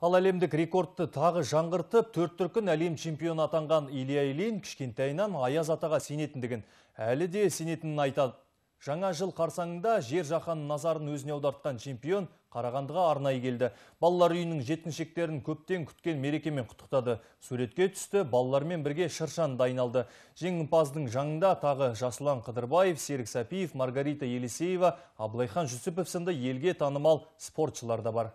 Ал әлемдік рекордты тағы жаңғыртып, 4 дүркін әлем чемпионы атанған Илья Ильин кішкентайынан Аяз атаға сенетіндігін, әлі де сенетінін айтады. Жаңа жыл қарсаңында жер жаһанның назарын өзіне аудартқан чемпион Қарағандыға арнайы келді. Балалар үйінің жеткіншектерін көптен күткен мерекемен құттықтады. Суретке түсті, балалармен бірге шыршаны дайындалды. Жеңімпаздың жанында тағы Жасұлан Қыдырбаев, Серік Сәпиев, Маргарита Елисеева, Абылайхан Жүсіпов сынды елге танымал спортшылар да бар.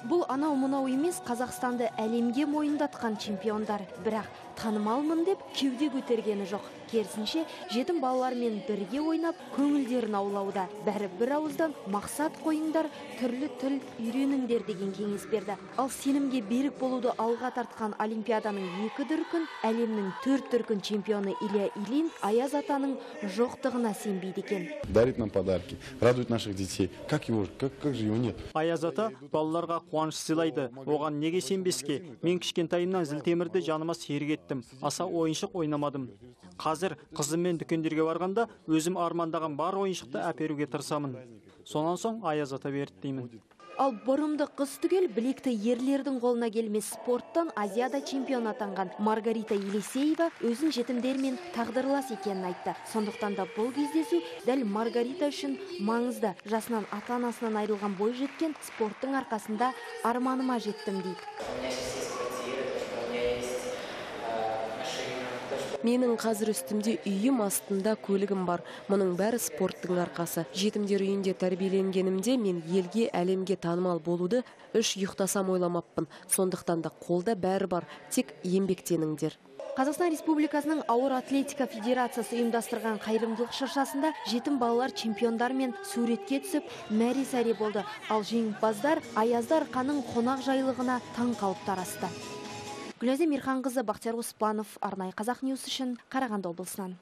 Бұл анау-мынау емес, Қазақстанды әлемге мойындатқан чемпиондар. Бірақ танымалмын деп кеуде көтергені жоқ. Керісінше, жетім балалармен бірге ойнап, көңілдерін аулауда. Бәрі бір ауыздан мақсат қойыңдар, түрлі тіл үйреніңдер деген кеңес берді. Ал сенімге берік болуды алға тартқан Олимпиаданың 2 дүркін, әлемнің 4 дүркін чемпионы Илья Ильин Аяз атаның жоқтығына сенбейді екен. Дарит нам подарки, радует наших детей. Как же его нет? Аяз ата балаларға қуаныш сыйлайды. Оған неге сенбеске? Мен кішкентайымнан зілтемірді жаныма серік еттім. Аса ойыншық ойнамадым. Қазір қызыммен дүкендерге барғанда өзім армандаған бар ойыншықты әперуге тырысамын. Сонан соң Аяз ата берді деймін. Ал бұрымды қыз түгел білекті ерлердің қолына келмес спорттан Азияда чемпион атанған Маргарита Елисеева өзін жетімдермен тағдырлас екенін айтты. Сондықтан да бұл кездесу дәл Маргарита үшін маңызды. Жасынан ата-анасынан айырылған бой жеткен спорттың арқасында арманыма жеттім дейді. Менің қазір үстімде үйім астында көлігім бар. Мұның бәрі спорттың арқасы. Жетімдер үйінде тәрбиеленгенімде мен елге, әлемге танымал болуды үш ұйықтасам ойламаппын. Сондықтан да қолда бәрі бар, тек еңбектеніңдер. Қазақстан Республикасының ауыр атлетика федерациясы ұйымдастырған қайырымдылық шыршасында жетім балалар чемпиондармен суретке түсіп, мәре-сәре болды. Ал жеңімпаздар Аязды арқаның қонақ жайлығына таң қалып тарасты. Гүләзия Мирханқызы, Бақтияр Оспанов, арнайы Қазақ Ньюс үшін Қарағанды облысынан.